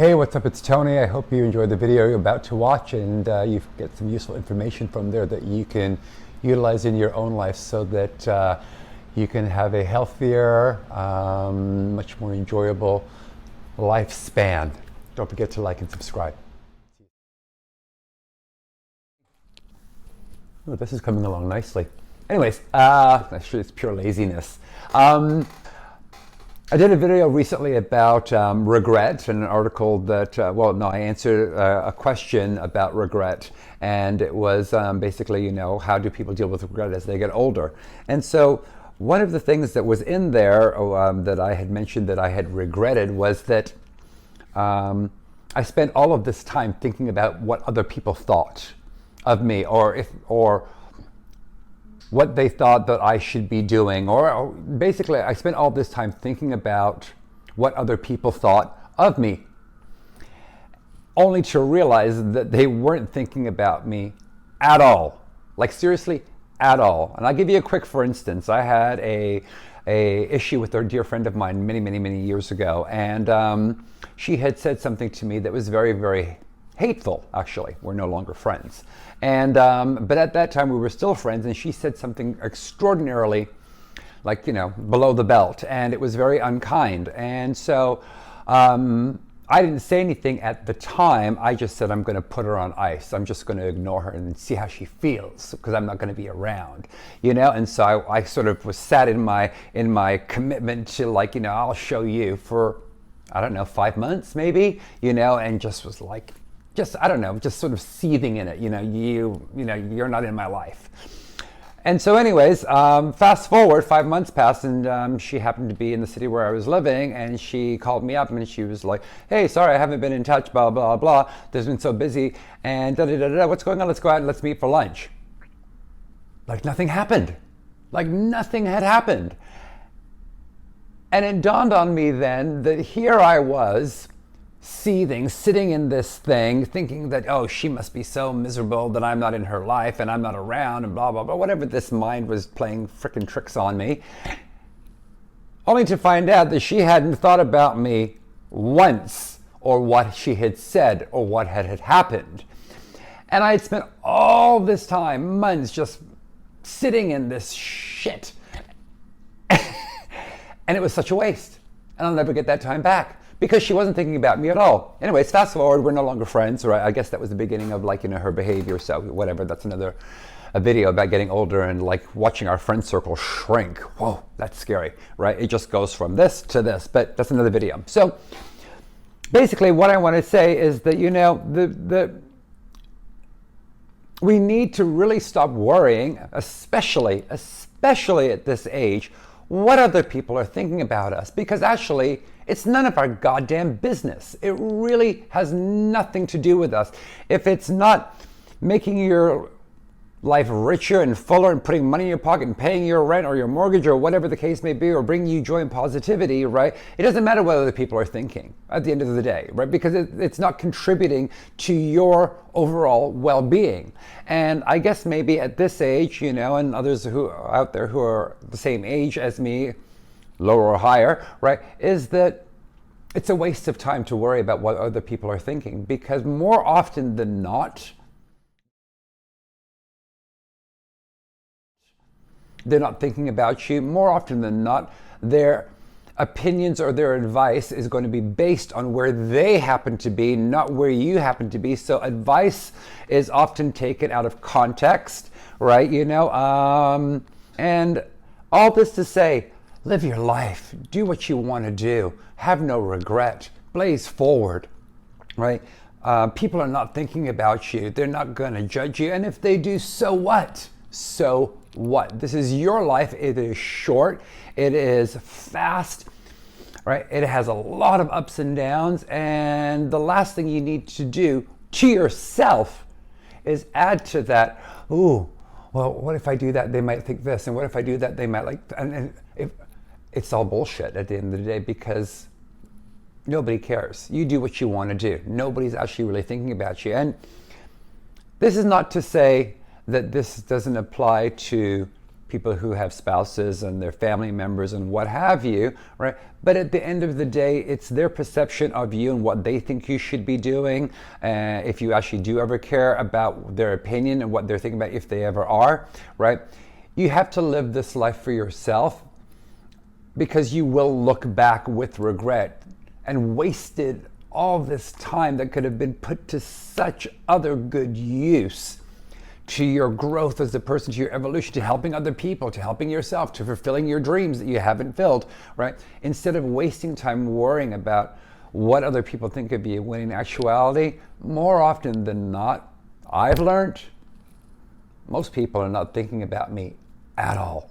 Hey, what's up? It's Tony. I hope you enjoyed the video you're about to watch and you get some useful information from there that you can utilize in your own life so that you can have a healthier, much more enjoyable lifespan. Don't forget to like and subscribe. Oh, this is coming along nicely. Anyways, actually it's pure laziness. I did a video recently about regret, and an article that, I answered a question about regret, and it was basically, how do people deal with regret as they get older? And so one of the things that was in there that I had mentioned that I had regretted was that I spent all of this time thinking about what other people thought of me, or what they thought that I should be doing, or basically I spent all this time thinking about what other people thought of me, only to realize that they weren't thinking about me at all. Like seriously, at all. And I'll give you a quick for instance. I had a issue with a dear friend of mine many years ago, and she had said something to me that was very, very hateful. Actually, we're no longer friends, and but at that time we were still friends, and she said something extraordinarily, like, below the belt, and it was very unkind. And so I didn't say anything at the time. I just said, I'm going to put her on ice. I'm just going to ignore her and see how she feels, because I'm not going to be around, And so I sort of was sat in my commitment to, like, I'll show you for, I don't know, 5 months maybe, and just was like, I don't know, just sort of seething in it, you're not in my life. And so anyways, fast forward, 5 months passed, and she happened to be in the city where I was living, and she called me up and she was like, hey, sorry, I haven't been in touch, blah, blah, blah. There's been so busy, and da-da-da-da, what's going on? Let's go out and let's meet for lunch. Like nothing happened. Like nothing had happened. And it dawned on me then that here I was, seething, sitting in this thing, thinking that, oh, she must be so miserable that I'm not in her life and I'm not around and blah, blah, blah, whatever this mind was playing frickin' tricks on me. Only to find out that she hadn't thought about me once, or what she had said, or what had happened. And I had spent all this time, months, just sitting in this shit. And it was such a waste. And I'll never get that time back, because she wasn't thinking about me at all. Anyways, fast forward, we're no longer friends, right? I guess that was the beginning of, like, her behavior. So whatever, that's a video about getting older and, like, watching our friend circle shrink. Whoa, that's scary, right? It just goes from this to this, but that's another video. So basically what I want to say is that, we need to really stop worrying, especially at this age, what other people are thinking about us, because actually it's none of our goddamn business. It really has nothing to do with us. If it's not making your life richer and fuller and putting money in your pocket and paying your rent or your mortgage or whatever the case may be, or bringing you joy and positivity, right? It doesn't matter what other people are thinking at the end of the day, right? Because it's not contributing to your overall well-being. And I guess maybe at this age, and others who are out there who are the same age as me, lower or higher, right, is that it's a waste of time to worry about what other people are thinking, because more often than not, they're not thinking about you. More often than not, their opinions or their advice is going to be based on where they happen to be, not where you happen to be. So advice is often taken out of context, right? And all this to say, live your life, do what you want to do, have no regret, blaze forward, right? People are not thinking about you. They're not going to judge you. And if they do, so what? So what? This is your life. It is short. It is fast, right? It has a lot of ups and downs. And the last thing you need to do to yourself is add to that, ooh, well, what if I do that? They might think this. And what if I do that? They might like, and if, it's all bullshit at the end of the day, because nobody cares. You do what you want to do. Nobody's actually really thinking about you. And this is not to say that this doesn't apply to people who have spouses and their family members and what have you, right? But at the end of the day, it's their perception of you and what they think you should be doing. If you actually do ever care about their opinion and what they're thinking about, if they ever are, right? You have to live this life for yourself, because you will look back with regret and wasted all this time that could have been put to such other good use, to your growth as a person, to your evolution, to helping other people, to helping yourself, to fulfilling your dreams that you haven't filled, right? Instead of wasting time worrying about what other people think of you, when in actuality, more often than not, I've learned, most people are not thinking about me at all.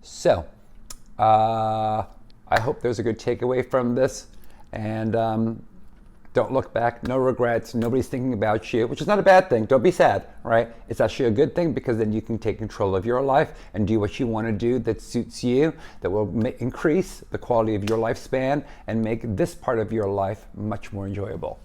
So, I hope there's a good takeaway from this, and don't look back, no regrets, nobody's thinking about you, which is not a bad thing. Don't be sad, right? It's actually a good thing, because then you can take control of your life and do what you want to do that suits you, that will increase the quality of your lifespan and make this part of your life much more enjoyable.